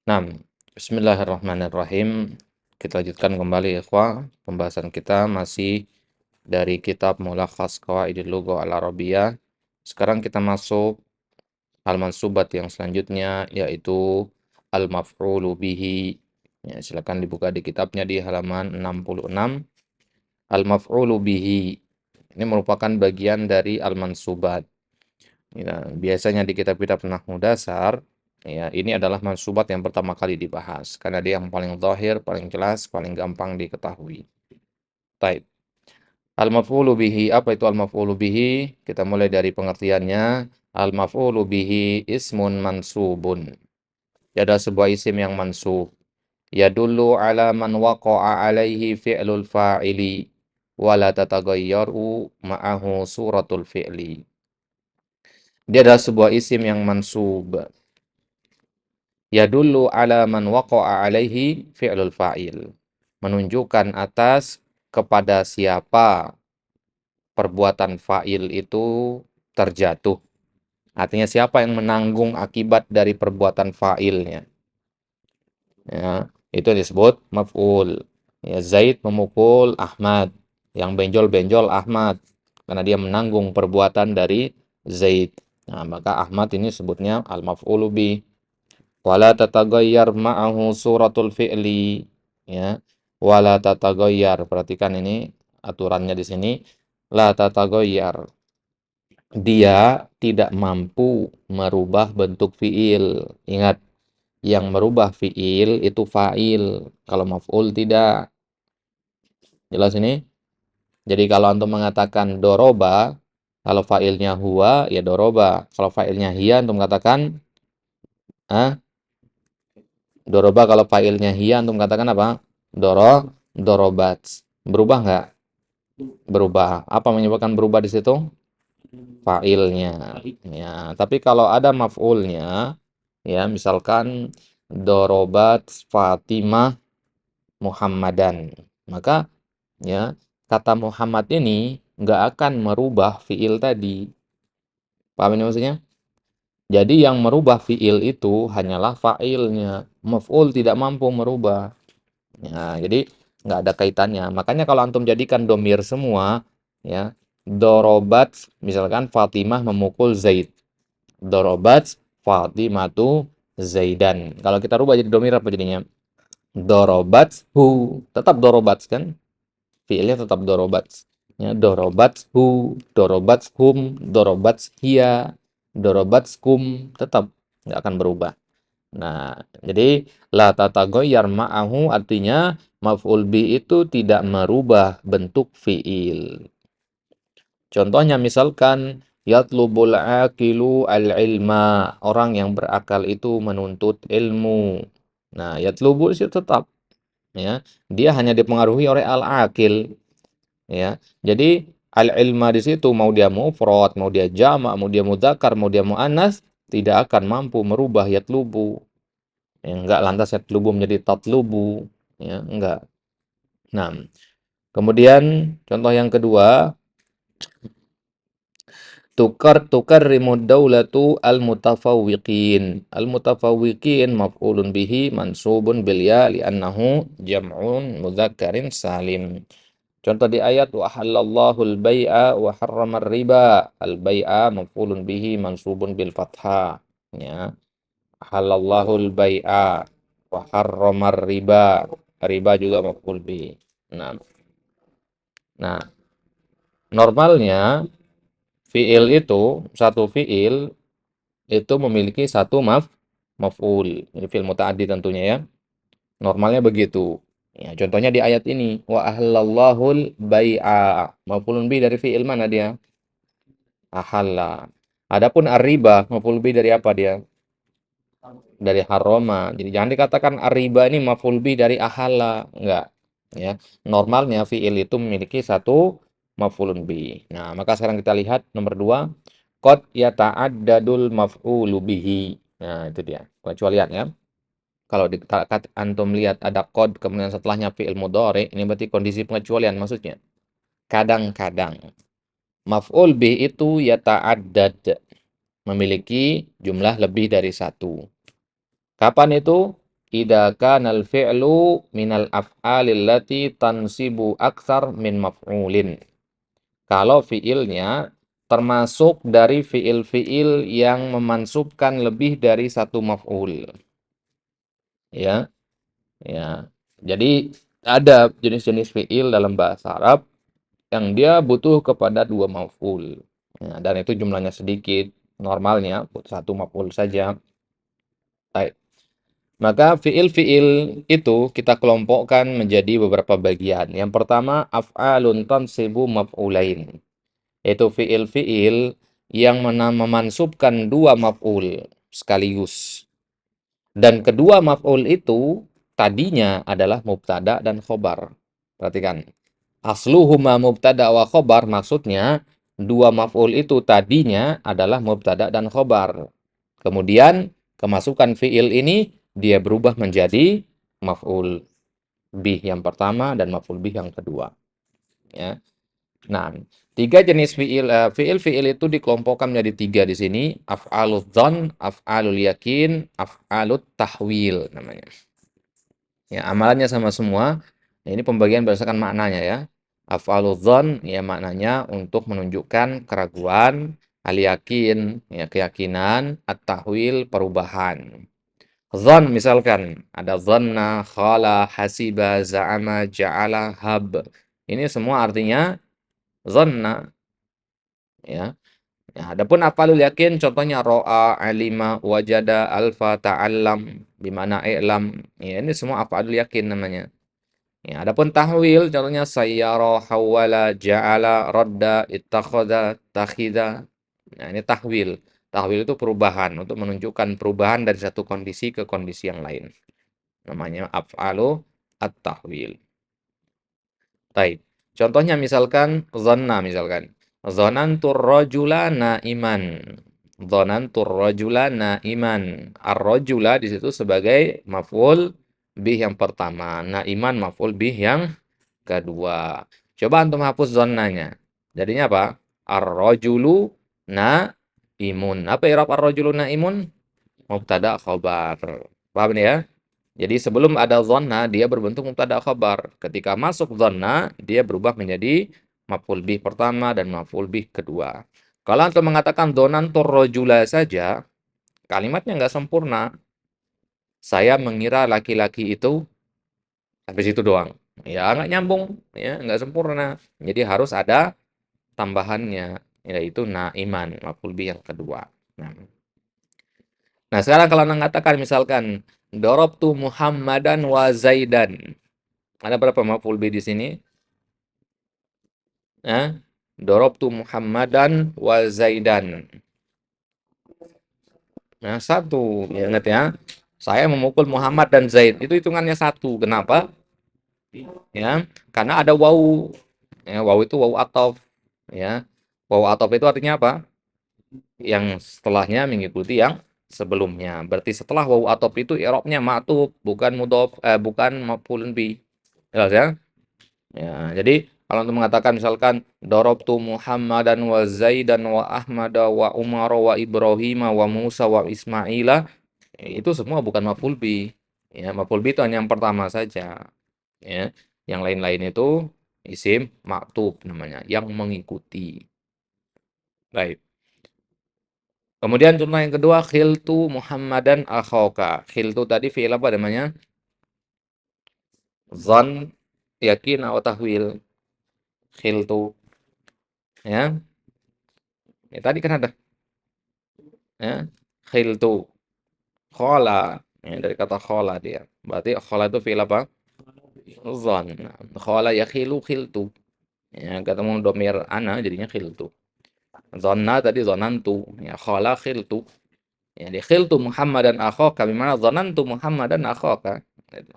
Nah, bismillahirrahmanirrahim. Kita lanjutkan kembali ikhwah. Pembahasan kita masih dari kitab Mulakhas Qawaidil Lughah Al-Arabiyyah. Sekarang kita masuk al-mansubat yang selanjutnya yaitu al-maf'ulu bihi. Ya, silakan dibuka di kitabnya di halaman 66. Al-maf'ulu bihi. Ini merupakan bagian dari al-mansubat. Ya, biasanya di kitab-kitab nahwu dasar, ya, ini adalah mansubat yang pertama kali dibahas karena dia yang paling zahir, paling jelas, paling gampang diketahui. Taib. Al-maf'ulu bihi, apa itu al-maf'ulu bihi? Kita mulai dari pengertiannya. Al-maf'ulu bihi ismun mansubun. Ya, ada sebuah isim yang mansub. Yadullu ala man waqa'a alaihi fi'lul fa'ili wa la tatagayyaru ma'ahu suratul fi'li. Dia adalah sebuah isim yang mansub. Yadullu ala man waqa'a alaihi fi'lul fa'il. Menunjukkan atas kepada siapa perbuatan fa'il itu terjatuh. Artinya siapa yang menanggung akibat dari perbuatan fa'ilnya. Ya, itu disebut maf'ul. Ya, Zaid memukul Ahmad. Yang benjol-benjol Ahmad. Karena dia menanggung perbuatan dari Zaid. Nah, maka Ahmad ini sebutnya al-maf'ulu bih. Wala tataghayyar ma'ahu suratul fi'li, ya. Wala tataghayyar. Perhatikan ini aturannya di sini. La tataghayyar. Dia tidak mampu merubah bentuk fi'il. Ingat, yang merubah fi'il itu fa'il. Kalau maf'ul tidak. Jelas ini? Jadi kalau antum mengatakan doroba, kalau fa'ilnya huwa, ya doroba. Kalau fa'ilnya hiya, antum katakan ah, doroba. Kalau fa'ilnya hiya, antum katakan apa? Dorobat. Berubah nggak? Berubah. Apa menyebabkan berubah di situ? Fa'ilnya. Ya, tapi kalau ada maf'ulnya, ya misalkan dorobat Fatimah Muhammadan, maka ya kata Muhammad ini nggak akan merubah fi'il tadi. Paham ini maksudnya? Jadi yang merubah fi'il itu hanyalah fa'ilnya. Maf'ul tidak mampu merubah. Ya, jadi nggak ada kaitannya. Makanya kalau antum jadikan domir semua, ya, dorobat, misalkan Fatimah memukul Zaid. Dorobat Fatimatu Zaidan. Kalau kita rubah jadi domir apa jadinya? Dorobat hu. Tetap dorobat kan? Fiilnya tetap dorobat. Ya, dorobat hu, dorobat hum, dorobat hiya, dorobat kum. Tetap nggak akan berubah. Nah, jadi la tataghayyar ma'ahu artinya maf'ul bi itu tidak merubah bentuk fi'il. Contohnya misalkan yatlubul aqilu al-ilma, orang yang berakal itu menuntut ilmu. Nah, yatlubu itu tetap ya. Dia hanya dipengaruhi oleh al-aqil ya. Jadi al-ilma di situ mau dia mufrad, mau dia jamak, mau dia mudzakkar, mau dia muannas tidak akan mampu merubah yatlubu. Ya, enggak lantas yatlubu menjadi tatlubu, ya, enggak. Nah, kemudian contoh yang kedua, tukarrimud daulatu al-mutafawwiqin. Al-mutafawwiqin maf'ulun bihi mansubun bil ya li'annahu jam'un mudzakkarin salim. Contoh di ayat wa halallahu al-bai'a wa harrama riba. Al-bai'a maf'ulun bihi mansubun bil fathah. Ya. Halallahu al-bai'a wa harrama riba. Riba juga maf'ul bihi. Nah, nah, normalnya fiil itu satu fiil itu memiliki satu maf'ul. Ini fiil muta'addi tentunya ya. Normalnya begitu. Ya, contohnya di ayat ini wa ahallallahul bai'a. Maf'ulun bi dari fiil mana dia? Ahalla. Adapun ar-riba maf'ul bi dari apa dia? Dari haroma. Jadi jangan dikatakan ar-riba ini maf'ul bi dari ahalla, enggak. Ya. Normalnya fiil itu memiliki satu maf'ulun bi. Nah, maka sekarang kita lihat nomor 2, qad yata'addadul maf'ulu bihi. Nah, itu dia. Pengecualian ya. Kalau di antum lihat ada qad kemudian setelahnya fiil mudhari, ini berarti kondisi pengecualian maksudnya. Kadang-kadang maf'ul bih itu yata'addad, memiliki jumlah lebih dari satu. Kapan itu? idza kana al-fi'lu minal af'alil lati tansibu aktsar min maf'ulin. Kalau fiilnya termasuk dari fiil-fiil yang memansubkan lebih dari satu maf'ul. Ya, ya. Jadi ada jenis-jenis fiil dalam bahasa Arab yang dia butuh kepada dua maf'ul. Ya, dan itu jumlahnya sedikit. Normalnya satu maf'ul saja. Baik. Maka fiil-fiil itu kita kelompokkan menjadi beberapa bagian. Yang pertama, af'alun tansibu maf'ulain. Yaitu fiil-fiil yang memansubkan dua maf'ul sekaligus. Dan kedua maf'ul itu tadinya adalah mubtada dan khobar. Perhatikan. Asluhuma mubtada wa khobar, maksudnya dua maf'ul itu tadinya adalah mubtada dan khobar. Kemudian kemasukan fiil ini dia berubah menjadi maf'ul bih yang pertama dan maf'ul bih yang kedua. Ya. Nah, tiga jenis fiil itu dikelompokkan menjadi tiga di sini: af'alul dzan, af'alul yakin, af'alut tahwil namanya. Ya, amalannya sama semua. Nah, ini pembagian berdasarkan maknanya ya. Af'alul dzan ya maknanya untuk menunjukkan keraguan, al yakin ya keyakinan, at-tahwil perubahan. Dzan misalkan ada dzanna, khala, hasiba, za'ama, ja'ala, hab. Ini semua artinya dzanna ya. Ya, adapun af'alul yakin contohnya ro'a, alima, wajada, alfa, ta'allam, bimana i'lam. Ya, ini semua af'alul yakin namanya. Ya, adapun tahwil contohnya sayyara, hawala, ja'ala, radda, ittakhadha, takhidha. Nah, ini tahwil. Tahwil itu perubahan untuk menunjukkan perubahan dari satu kondisi ke kondisi yang lain. Namanya af'alu at-tahwil. Baik. Contohnya misalkan dhanna misalkan. Dzanantur rajula naiman. Dzanantur rajula naiman. Ar-rajula di situ sebagai maf'ul bih yang pertama. Naiman maf'ul bih yang kedua. Coba antum hapus dzannanya. Jadinya apa? Ar-rajulu naimun. Apa i'rab ar-rajulu naimun? Mubtada khabar. Paham nih ya? Jadi sebelum ada dhanna, dia berbentuk mubtada khabar. Ketika masuk dhanna, dia berubah menjadi maf'ul bih pertama dan maf'ul bih kedua. Kalau antum mengatakan dhonantur rajula saja, kalimatnya nggak sempurna. Saya mengira laki-laki itu sampai situ doang. Ya nggak nyambung, ya nggak sempurna. Jadi harus ada tambahannya, yaitu naiman, maf'ul bih yang kedua. Nah, sekarang kalau mengatakan misalkan darabtu Muhammadan wa Zaidan. Ada berapa maf'ul bih di sini? Ya. Darabtu Muhammadan wa Zaidan. Nah, satu. Ya, ingat ya. Saya memukul Muhammad dan Zaid. Itu hitungannya satu. Kenapa? Ya, karena ada wawu. Ya, wawu itu wawu ataf. Ya. Wawu ataf itu artinya apa? Yang setelahnya mengikuti yang sebelumnya. Berarti setelah wawu ataf itu i'rabnya ma'tuf, bukan mudhof, bukan maf'ulun bih. Jelas ya? Ya, jadi kalau untuk mengatakan misalkan darabtu Muhammadan wa Zaidan wa Ahmada wa Umar wa Ibrahim wa Musa wa Ismaila, itu semua bukan maf'ul bih. Ya, maf'ul bih itu hanya yang pertama saja. Ya, yang lain-lain itu isim maktub namanya, yang mengikuti. Baik. Kemudian contoh yang kedua, khiltu Muhammadan akhaka. Khiltu tadi fi'il apa namanya? Zan, yakin atau tahwil. Khiltu. Ya, tadi kan ada. Ya, khiltu. Khola. Ya, dari kata khola dia. Berarti khola itu fi'il apa? Zan. Khola yakhilu khiltu. Ya, ketemu domir ana jadinya khiltu. Zanna tadi zanantu. Ya, khola khiltu. Ya, di khiltu Muhammadan akhaka. Bimana zanantu Muhammadan akhaka. Gitu.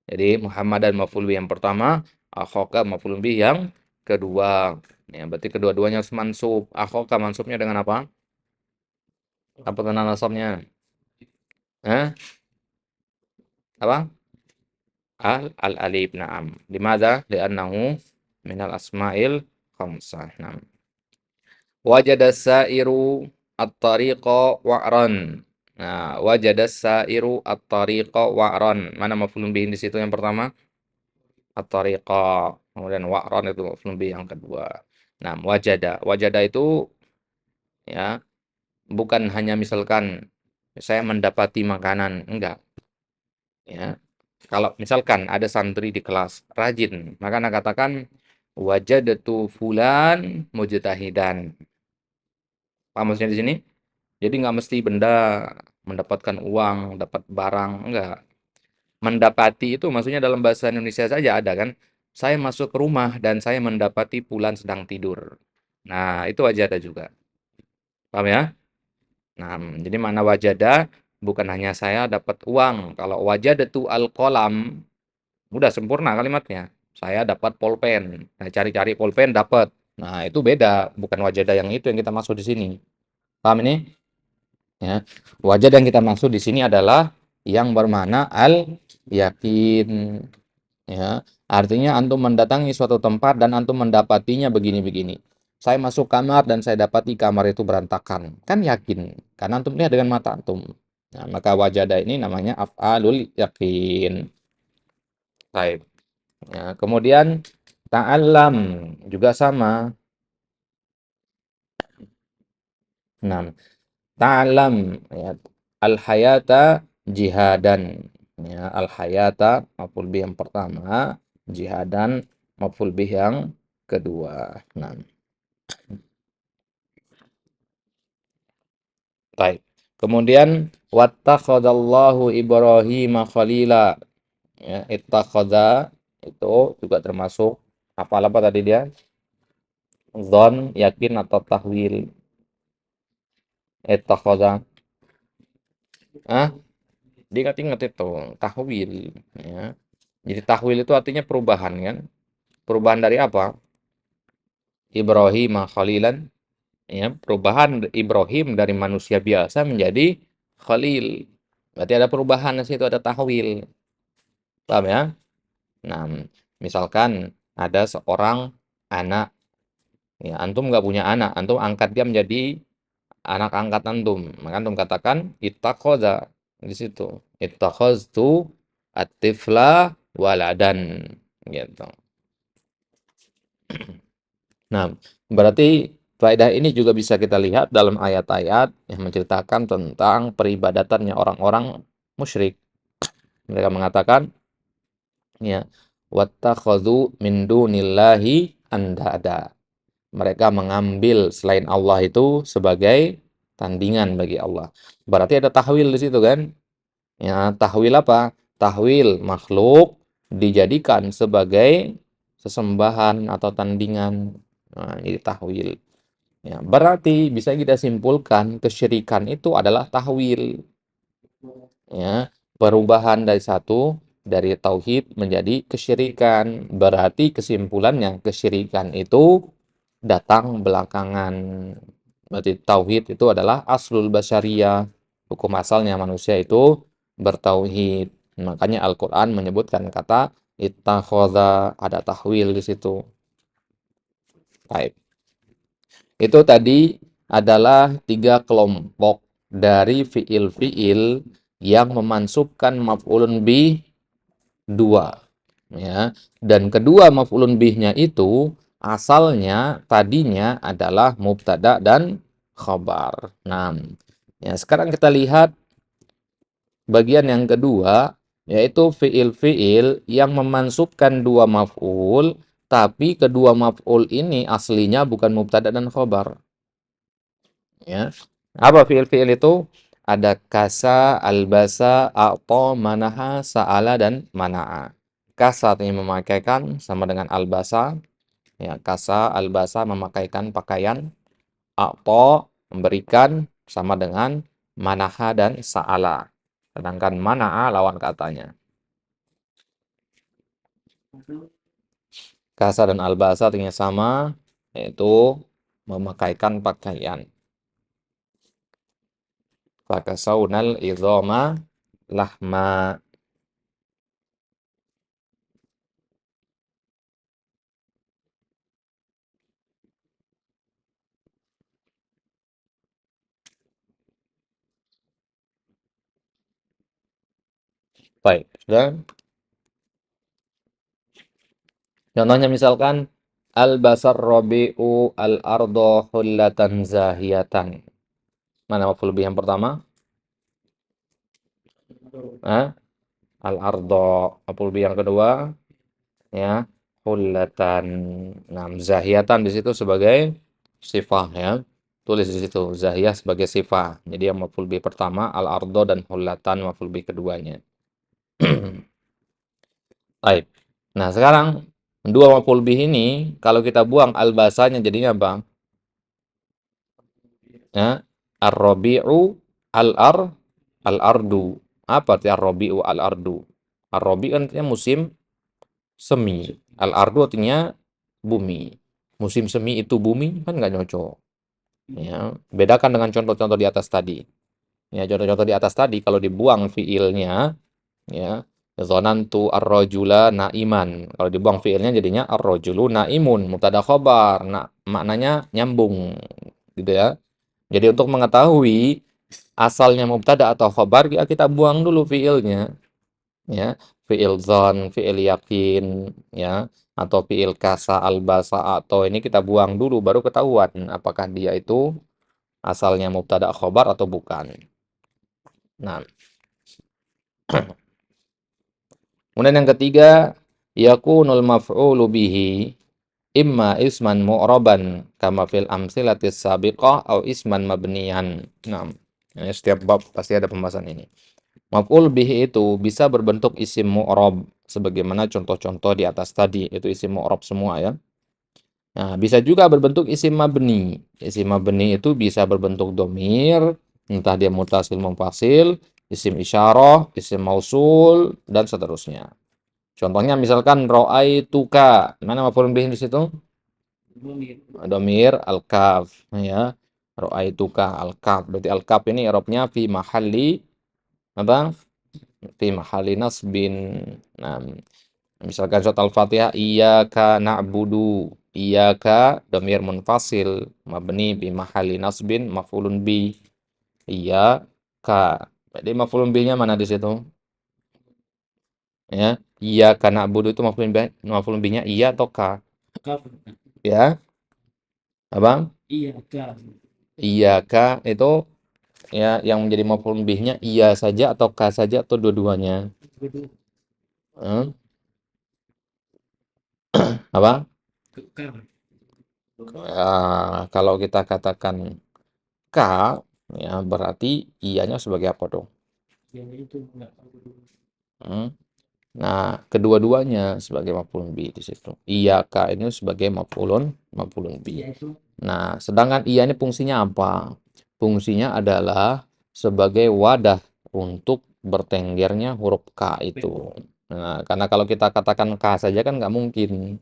Jadi Muhammadan maf'ul bih yang pertama, akhaka maf'ul bih yang kedua. Ya, berarti kedua-duanya harus mansub. Akhaka mansubnya dengan apa? Apa tanda nasabnya? Hah? Apa? Al-alif, na'am. Limadha? Li'annahu minal asma'il khamsah. Na'am. Wajada sa'iru at-tariqa wa'ran. Nah, wajadas sairu at-tariqa wa'ron. Mana maf'ulun bihi di situ yang pertama? At-tariqa. Kemudian wa'ron itu maf'ulun bihi yang kedua. Nah, wajada. Wajada itu ya bukan hanya misalkan saya mendapati makanan, enggak, ya. Kalau misalkan ada santri di kelas rajin, maka Anda katakan wajadatu fulan mujtahidan. Paham maksudnya di sini? Jadi nggak mesti benda, mendapatkan uang, dapat barang, enggak. Mendapati itu maksudnya dalam bahasa Indonesia saja ada kan. Saya masuk ke rumah dan saya mendapati Fulan sedang tidur. Nah, itu wajada juga. Paham ya? Nah, jadi mana wajada bukan hanya saya dapat uang. Kalau wajadatu al-qalam, udah sempurna kalimatnya. Saya dapat pulpen. Nah, cari-cari pulpen dapat. Nah, itu beda, bukan wajada yang itu yang kita maksud di sini. Paham ini? Ya. Wajah yang kita maksud di sini adalah yang bermakna al yakin, ya. Artinya antum mendatangi suatu tempat dan antum mendapatinya begini-begini. Saya masuk kamar dan saya dapati kamar itu berantakan. Kan yakin karena antum lihat dengan mata antum. Nah, maka wajada ini namanya af'alul yakin. Baik. Ya, kemudian ta'allam juga sama. Nah, ta'lam ya, al-hayata jihadan, ya, al-hayata maf'ul bih yang pertama, jihadan maf'ul bih yang kedua. Nah, baik. Kemudian wattakhadallahu Ibrahim khalila, ya, ittakhadha itu juga termasuk apa tadi dia? Dzon, yakin atau tahwil? Ittakhadha. Ah, diingat-ingat itu tahwil, ya. Jadi tahwil itu artinya perubahan kan? Perubahan dari apa? Ibrahim khalilan, ya, perubahan Ibrahim dari manusia biasa menjadi khalil. Berarti ada perubahan di situ, ada tahwil. Paham ya? Nah, misalkan ada seorang anak, ya, antum nggak punya anak, antum angkat dia menjadi anak angkat antum. Maka antum katakan ittakhadha di situ. Ittakhadtu at-tifla waladan gitu. Nah, berarti faedah ini juga bisa kita lihat dalam ayat-ayat yang menceritakan tentang peribadatannya orang-orang musyrik. Mereka mengatakan, ya, wattakhadhu min dunillahi andada. Mereka mengambil selain Allah itu sebagai tandingan bagi Allah. Berarti ada tahwil di situ kan? Ya, tahwil apa? Tahwil makhluk dijadikan sebagai sesembahan atau tandingan. Nah, ini tahwil. Ya, berarti bisa kita simpulkan kesyirikan itu adalah tahwil, ya, perubahan dari tauhid menjadi kesyirikan. Berarti kesimpulannya kesyirikan itu datang belakangan. Berarti tauhid itu adalah aslul basyariyah. Hukum asalnya manusia itu bertauhid. Makanya Al-Qur'an menyebutkan kata ittakhadha, ada tahwil di situ. Baik. Itu tadi adalah tiga kelompok dari fiil-fiil yang memansubkan maf'ulun bih dua. Ya. Dan kedua maf'ulun bihnya itu asalnya tadinya adalah mubtada dan khabar. Nah, ya, sekarang kita lihat bagian yang kedua, yaitu fiil-fiil yang memansubkan dua maf'ul, tapi kedua maf'ul ini aslinya bukan mubtada dan khabar. Ya. Apa fiil-fiil itu? Ada kasa, albasa, a'ta, manaha, sa'ala, dan mana'a. Kasa artinya memakaikan sama dengan albasa. Ya, kasa, albasa memakaikan pakaian. A'ta memberikan sama dengan manaha dan sa'ala. Sedangkan mana'a lawan katanya. Kasa dan albasa artinya sama, yaitu memakaikan pakaian. Fakasaunal idhoma lahma. Baik, sudah. Contohnya misalkan al-basar rabi'u al-ardo hullatan zahiyatan. Mana maf'ul bih yang pertama? Hah? Al-ardo. Maf'ul bih yang kedua ya, hullatan. Nah, zahiyatan di situ sebagai sifah ya. Tulis di situ zahiyah sebagai sifah. Jadi yang maf'ul bih pertama al-ardo dan hullatan maf'ul bih keduanya. Baik. Nah, sekarang dua maf'ul bih ini kalau kita buang al-basanya jadinya apa? Ya, ar-rabi'u al-ardu. Apa arti ar-rabi'u al-ardu? Ar-rabi' kan artinya musim semi. Al-ardu artinya bumi. Musim semi itu bumi kan nggak nyocok. Ya, bedakan dengan contoh-contoh di atas tadi. Ya, contoh-contoh di atas tadi kalau dibuang fiilnya ya, zonantu ar-rajula naiman. Kalau dibuang fiilnya jadinya ar-rajulu naimun, mubtada khobar. Nah, maknanya nyambung gitu ya. Jadi untuk mengetahui asalnya mubtada atau khobar ya kita buang dulu fiilnya ya. Fiil zon, fiil yakin ya atau fiil kasa albasa atau ini kita buang dulu baru ketahuan apakah dia itu asalnya mubtada khobar atau bukan. Nah, kemudian yang ketiga yakunul maf'ulu bihi imma isman mu'raban kama fil amsilatis sabiqah au isman mabniyan. Nah, ini setiap bab pasti ada pembahasan ini. Maf'ul bihi itu bisa berbentuk isim mu'rab sebagaimana contoh-contoh di atas tadi itu isim mu'rab semua ya. Nah, bisa juga berbentuk isim mabni. Isim mabni itu bisa berbentuk domir, entah dia mutasil munfasil, isim isyarah, isim mausul dan seterusnya. Contohnya misalkan ra'aituka. Mana maf'ul bihi di situ? Domir al-kaf ya. Ra'aituka al-kaf. Berarti al-kaf ini i'rabnya fi mahalli apa? Fi mahalli nasbin. Nah, misalkan surat Al-Fatihah iyyaka na'budu. Iyyaka dhamir munfasil mabni bi mahalli nasbin maf'ulun bi. Iyyaka. Jadi maf'ulun bi-nya mana di situ? Ya. Iyyaka na'budu itu maf'ulun bi-nya iya atau ka? Ya. Apa? Iyyaka itu ya yang menjadi maf'ulun bih-nya iya saja atau ka saja atau dua-duanya? Hmm? Apa? Kalau kita katakan ka, ya berarti iyanya sebagai apa dong? Hmm? Nah, kedua-duanya sebagai maf'ulun bih di situ. Iyyaka ini sebagai maf'ulun bih. Nah, sedangkan iya ini fungsinya apa? Fungsinya adalah sebagai wadah untuk bertenggernya huruf K itu. Nah, karena kalau kita katakan K saja kan nggak mungkin.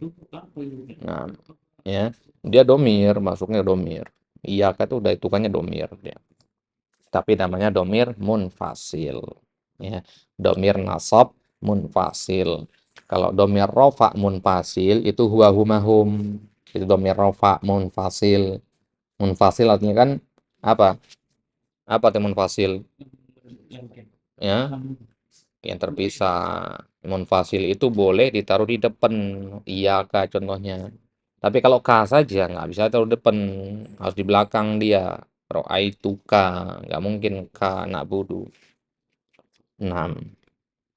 Nah, ya, dia domir, masuknya domir. Iya, itu udah hitungannya domir dia. Tapi namanya domir munfasil. Ya, domir nasab munfasil. Kalau domir rofa munfasil itu huwa humahum. Itu domir rofa munfasil. Munfasil artinya kan apa? Apa itu munfasil? Ya, yang terpisah. Munfasil itu boleh ditaruh di depan. Iya kah contohnya. Tapi kalau ka saja nggak bisa taruh depan, harus di belakang dia. Ro'aituka, nggak mungkin ka na'budu. Nah,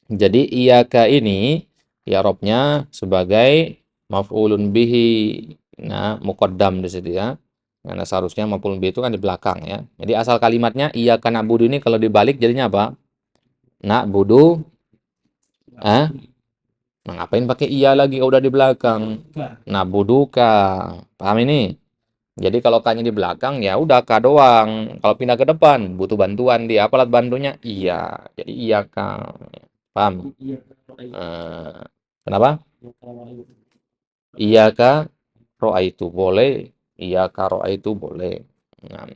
jadi iyaka ini ya robnya sebagai maf'ulun bihi. Nah, muqaddam di situ ya. Karena seharusnya maf'ulun bihi itu kan di belakang ya. Jadi asal kalimatnya iyaka na'budu ini kalau dibalik jadinya apa? Na'budu, ah? Nah, ngapain pakai iya lagi kalau udah di belakang? Na'buduka. Paham ini? Jadi kalau kanya di belakang ya udah ka doang. Kalau pindah ke depan butuh bantuan dia. Apa alat bantunya? Iya. Jadi iya ka. Paham? Eh, kenapa? Iya ka roa itu boleh. Iya ka roa itu boleh. Nah,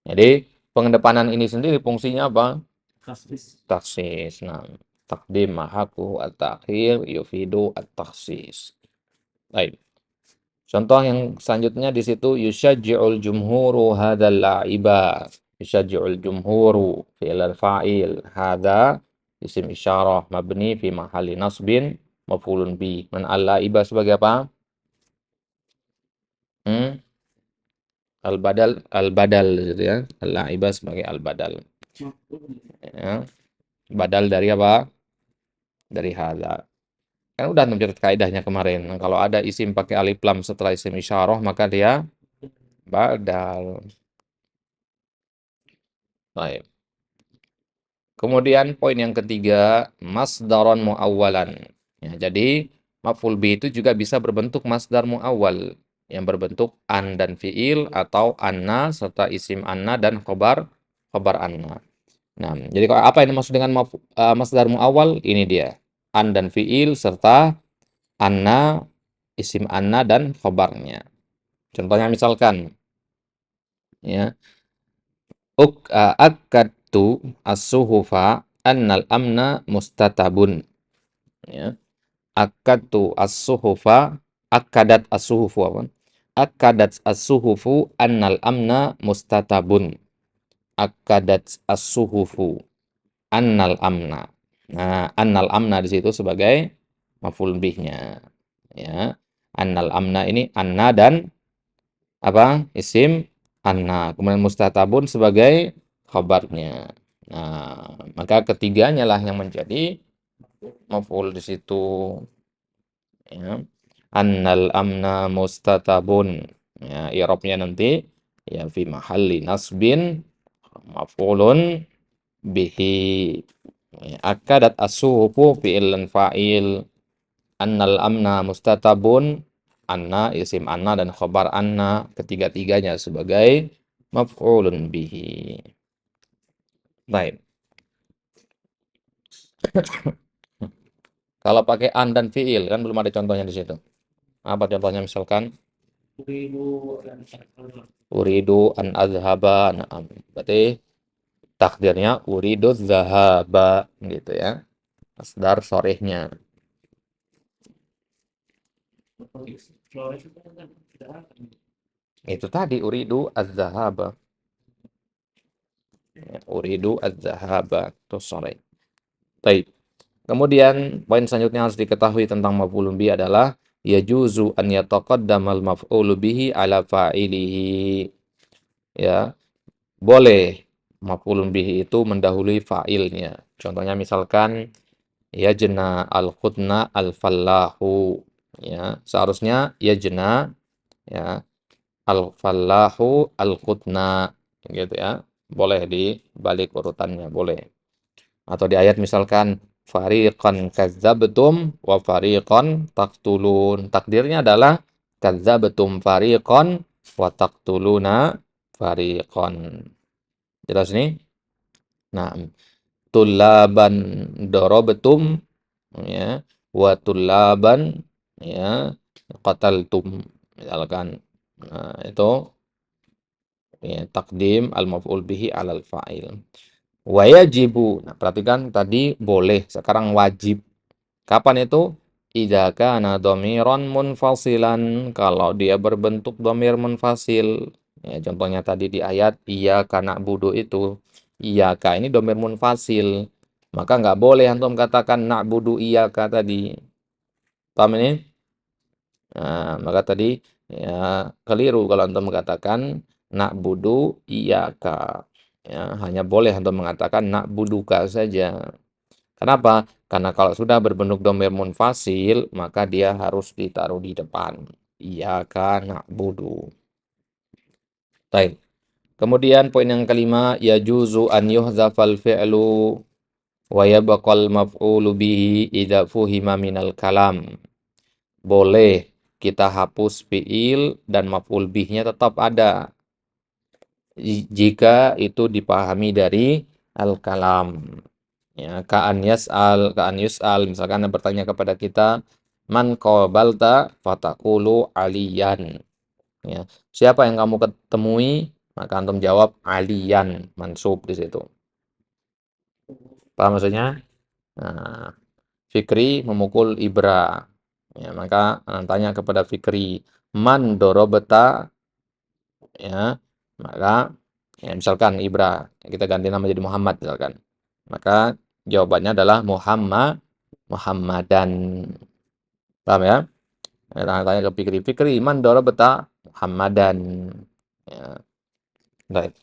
jadi pengedepanan ini sendiri fungsinya apa? Taksis. Nah, takdim mahaku at-takhir yufidu at-taksis. Baik. Contoh yang selanjutnya di situ yusyajji'ul jumhuru hadzal la'iba. Yusyajji'ul jumhuru fi'lal fa'il. Hadza isim isyarah mabni fi mahalli nasbin maf'ulun bi. Man al-laiba sebagai apa? Hmm? Al-badal gitu ya. Al-laiba sebagai al-badal. Ya. Badal dari apa? Dari hadza. Kan udah mencatat kaidahnya kemarin. Nah, kalau ada isim pakai alif lam setelah isim isyarah maka dia badal. Baik. Kemudian poin yang ketiga, masdaron muawwalan. Ya, jadi maf'ul bi itu juga bisa berbentuk masdar muawwal yang berbentuk an dan fiil atau anna serta isim anna dan khobar anna. Nah, jadi kalau apa yang dimaksud dengan masdar muawwal? Ini dia. An dan fiil serta anna, isim anna dan khobarnya. Contohnya misalkan ya, akadtu as-suhufa annal amna mustatabun. Ya. Akadtu as-suhufa, akadat as-suhufu apa? Akadat as-suhufu annal amna mustatabun. Akadat as-suhufu annal amna. Nah, annal amna di situ sebagai maf'ul bihnya. Ya. Annal amna ini anna dan apa? Isim anna. Kemudian mustatabun sebagai khabarnya. Nah, maka ketiganya lah yang menjadi maf'ul di situ. Ya. Annal amna mustatabun. Ya, i'rabnya nanti ya fi mahalli nasbin maf'ulun bihi. Ya, akadat as-suhufu fi'il fa'il. Annal amna mustatabun, anna isim anna dan khobar anna ketiga-tiganya sebagai maf'ulun bihi. Baik. Kalau pakai an dan fiil kan belum ada contohnya di situ. Apa contohnya misalkan uridu an azhaba. Nah, berarti takdirnya uridu zahaba gitu ya. Masdar sorehnya. Itu tadi uridu az-zahaba. Ya, uridu az-zahaba itu sore. Baik. Kemudian poin selanjutnya harus diketahui tentang maf'ulun bihi adalah yajuzu an yataqaddamal maf'ulu bihi ala fa'ilihi. Ya, boleh maf'ulun bihi itu mendahului fa'ilnya. Contohnya misalkan yajna al-khutna al-fallahu. Ya, seharusnya yajna ya al-fallahu al-khutna gitu ya. Boleh dibalik urutannya, boleh. Atau di ayat misalkan fariqan kadzabtum wa fariqan taqtulun. Takdirnya adalah kadzabtum fariqan wa taqtuluna fariqan. Jelas nih? Nah, tullaban darabtum ya wa tullaban ya qataltum misalkan. Nah, itu ya takdim al-maf'ul bihi alal fa'il. Wa yajibu. Nah, perhatikan tadi boleh, sekarang wajib. Kapan itu? Idza kana dhamiran munfasilan, kalau dia berbentuk dhamir munfasil. Ya, contohnya tadi di ayat iyyaka na'budu itu. Iyyaka ini dhamir munfasil. Maka nggak boleh antum katakan na'budu iyyaka tadi. Paham ini? Nah, maka tadi ya keliru kalau antum mengatakan na'budu iyyaka. Ya, hanya boleh antum mengatakan na'buduka saja. Kenapa? Karena kalau sudah berbentuk dhamir munfasil, maka dia harus ditaruh di depan. Iyyaka na'budu. Baik. Kemudian poin yang kelima, yajuzu an yuhzafal fi'lu wa yabqal maf'ulu bihi idza fuhima minal kalam. Boleh kita hapus fi'il dan maf'ul bihnya tetap ada jika itu dipahami dari al-kalam. Ya, ka'an yus'al, misalkan ada bertanya kepada kita, man qabalta fataqulu aliyan. Ya, siapa yang kamu ketemui? Maka antum jawab aliyan, mansub di situ. Paham maksudnya? Nah, Fikri memukul Ibra. Ya, maka tanya kepada Fikri, man dorobeta? Ya, maka Ya, misalkan Ibra, kita ganti nama jadi Muhammad misalkan. Maka jawabannya adalah Muhammadan. Paham ya? Tanya ke Fikri, Fikri, man darabata Muhammadan. Ya, baik.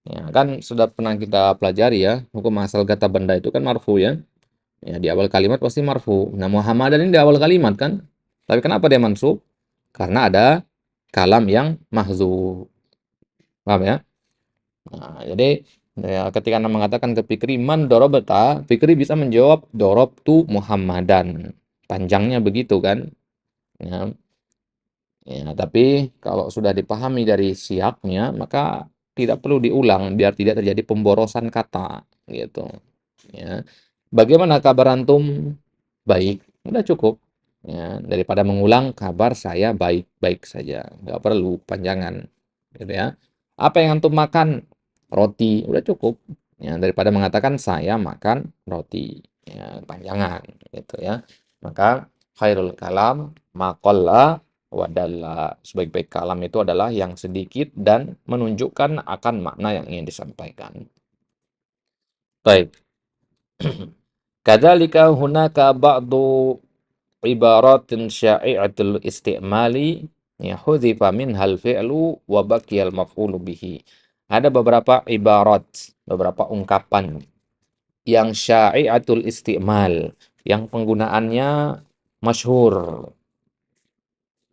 Ya, kan sudah pernah kita pelajari ya, hukum asal kata benda itu kan marfu ya. Ya, di awal kalimat pasti marfu. Nah, Muhammadan ini di awal kalimat kan. Tapi kenapa dia mansub? Karena ada kalam yang mahzuf. Paham ya? Nah, jadi ya, ketika Anda mengatakan ke Fikri, man dorobeta, Fikri bisa menjawab dorobtu Muhammadan. Panjangnya begitu kan? Ya, ya, tapi kalau sudah dipahami dari siaknya, maka tidak perlu diulang biar tidak terjadi pemborosan kata gitu. Ya. Bagaimana kabar antum? Baik, udah cukup. Ya, daripada mengulang kabar saya baik-baik saja, nggak perlu panjangan, gitu ya. Apa yang antum makan? Roti, udah cukup. Ya, daripada mengatakan saya makan roti, ya, panjangan, gitu ya. Maka khairul kalam maqalla wadalla. Sebaik-baik kalam itu adalah yang sedikit dan menunjukkan akan makna yang ingin disampaikan. Baik. Kadzalika hunaka ba'du ibaratin sya'i'atul istimali ya hudhifa minhal fi'lu wa baqiyal maf'ulu bihi. Ada beberapa ibarat, beberapa ungkapan yang sya'i'atul istimal, yang penggunaannya masyhur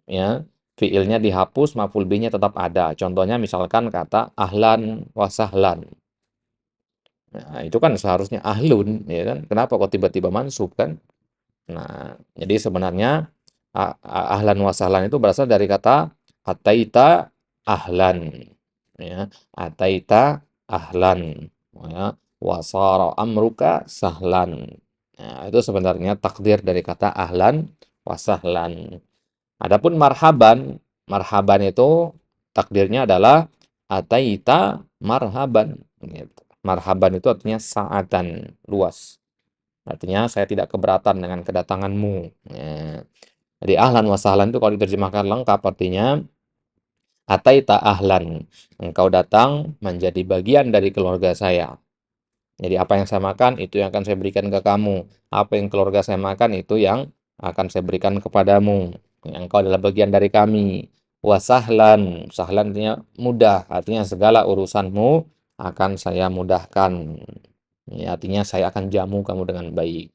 ya. Fiilnya dihapus, maf'ul bihnya tetap ada. Contohnya misalkan kata ahlan wa sahlan. Nah, itu kan seharusnya ahlun, ya kan? Kenapa kok tiba-tiba mansub kan? Nah, jadi sebenarnya ahlan wa sahlan itu berasal dari kata ataita ahlan, ya. Ataita ahlan, ya. Wasara amruka sahlan. Nah, itu sebenarnya takdir dari kata ahlan wa sahlan. Adapun marhaban, marhaban itu takdirnya adalah ataita marhaban, gitu. Marhaban itu artinya sa'atan, luas. Artinya saya tidak keberatan dengan kedatanganmu. Ya. Jadi ahlan wa sahlan itu kalau diterjemahkan lengkap artinya ataita ahlan. Engkau datang menjadi bagian dari keluarga saya. Jadi apa yang saya makan itu yang akan saya berikan ke kamu. Apa yang keluarga saya makan itu yang akan saya berikan kepadamu. Engkau adalah bagian dari kami. Wasahlan, sahlan artinya mudah, artinya segala urusanmu akan saya mudahkan. Ya, artinya saya akan jamu kamu dengan baik.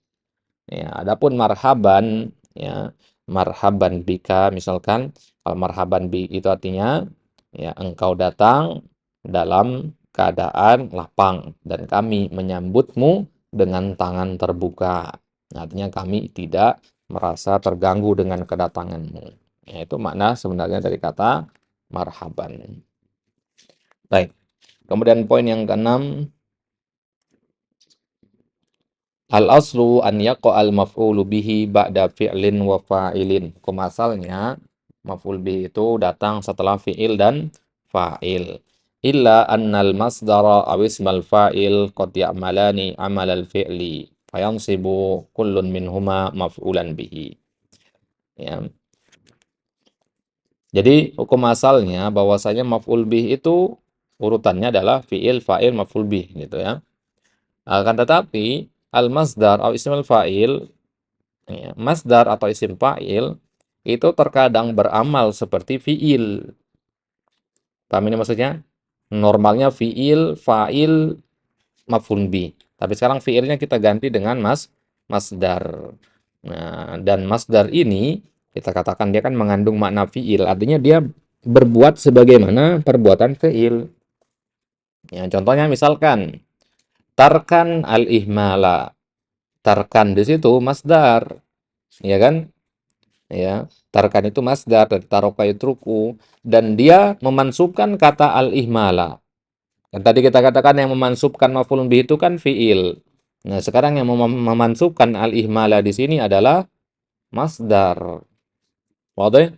Ya, adapun marhaban, ya, marhaban bika misalkan, kalau marhaban bi itu artinya ya engkau datang dalam keadaan lapang dan kami menyambutmu dengan tangan terbuka. Nah, artinya kami tidak merasa terganggu dengan kedatanganmu. Ya, itu makna sebenarnya dari kata marhaban. Baik. Kemudian poin yang keenam, al-aslu an yaqa'al maf'ulu bihi ba'da fi'lin wa fa'ilin. Hukum asalnya maf'ul bihi itu datang setelah fi'il dan fa'il. Illa annal masdara aw ismal fa'il qad ya'malani amalal fi'li fayansibu kullun minhuma maf'ulan bihi. Ya. Jadi hukum asalnya bahwasanya maf'ul bih itu urutannya adalah fi'il, fa'il, maf'ul bih gitu ya. Akan tetapi al-masdar atau ismul fa'il, ya, masdar atau isim fa'il itu terkadang beramal seperti fi'il. Paham ini maksudnya? Normalnya fi'il, fa'il, maf'ul bih. Tapi sekarang fi'ilnya kita ganti dengan masdar. Nah, dan masdar ini kita katakan dia kan mengandung makna fi'il, artinya dia berbuat sebagaimana perbuatan fi'il. Ya, contohnya misalkan tarkan al-ihmala. Tarkan di situ masdar, ya kan? Ya, tarkan itu masdar dari taroka yatruku dan dia memansubkan kata al-ihmala. Dan tadi kita katakan yang memansubkan maf'ul bih itu kan fi'il. Nah, sekarang yang memansubkan al-ihmala di sini adalah masdar. Wadah?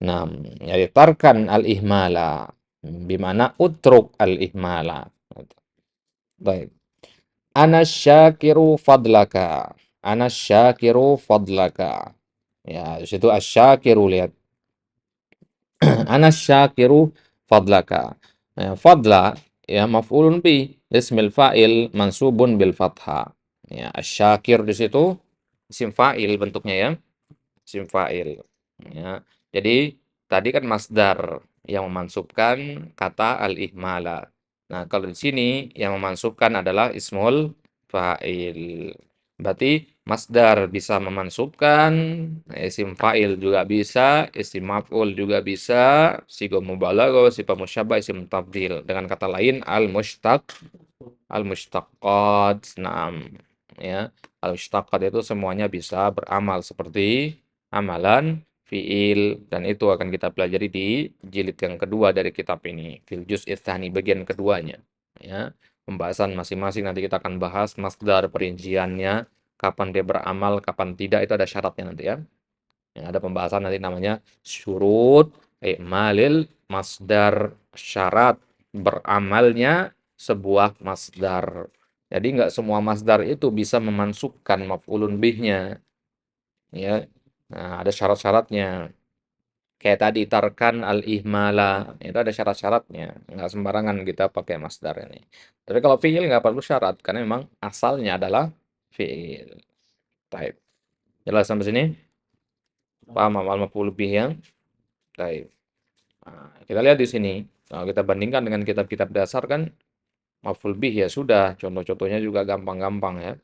Nah, jadi tarkan al-ihmala bimana utruk al-ihmala. Baik. Anasyakiru fadlaka. Anasyakiru fadlaka. Ya, di situ asyakiru lihat. Anasyakiru fadlaka. Fadla Ya, maf'ulun bi, ismil fa'il mansubun bil fathah. Ya, asyakir di situ isim fa'il bentuknya ya, isim fa'il. Ya. Jadi tadi kan masdar yang memansubkan kata al-ihmala. Nah, kalau di sini yang memansubkan adalah ismul fa'il. Berarti masdar bisa memansubkan, isim fa'il juga bisa, isim maf'ul juga bisa, sigo mubalaghah, sifat musyabah, isim tafdil. Dengan kata lain al-mushtaqat. Naam. Ya, al-mushtaqat itu semuanya bisa beramal seperti amalan fiil, dan itu akan kita pelajari di jilid yang kedua dari kitab ini, fil juz' tsani, bagian keduanya. Ya, pembahasan masing-masing nanti kita akan bahas masdar perinciannya, kapan dia beramal, kapan tidak, itu ada syaratnya nanti ya. Yang ada pembahasan nanti namanya syurut i'malil masdar, syarat beramalnya sebuah masdar. Jadi nggak semua masdar itu bisa memansubkan maf'ulun bihnya, ya. Nah, ada syarat-syaratnya. Kayak tadi tarkan al-ihmala, itu ada syarat-syaratnya. Nggak sembarangan kita pakai masdar ini. Tapi kalau fi'il nggak perlu syarat, karena memang asalnya adalah fi'il. Baik. Jelas sampai sini? Paham al-maf'ul bih ya? Baik. Nah, kita lihat di sini. Kalau kita bandingkan dengan kitab-kitab dasar kan, maf'ul bih ya sudah, contoh-contohnya juga gampang-gampang ya.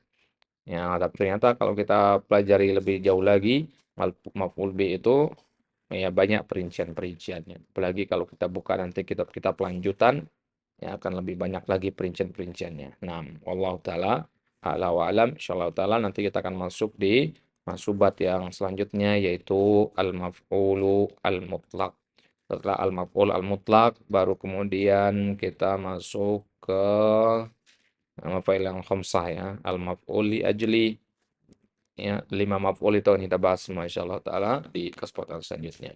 Ya, tapi ternyata kalau kita pelajari lebih jauh lagi, maf'ul bih itu ya banyak perincian-perinciannya. Apalagi kalau kita buka nanti kitab-kitab lanjutan, ya akan lebih banyak lagi perincian-perinciannya. Nah, wallahu taala a'la wa alam. Insyaallah taala nanti kita akan masuk di masubat yang selanjutnya, yaitu al-maf'ulu al-mutlaq. Setelah al-maf'ul al-mutlaq baru kemudian kita masuk ke maf'il yang khamsah ya, al-maf'ul li ajli, ya, 5 maf'ul itu akan kita bahas semua insyaallah taala di kesempatan selanjutnya.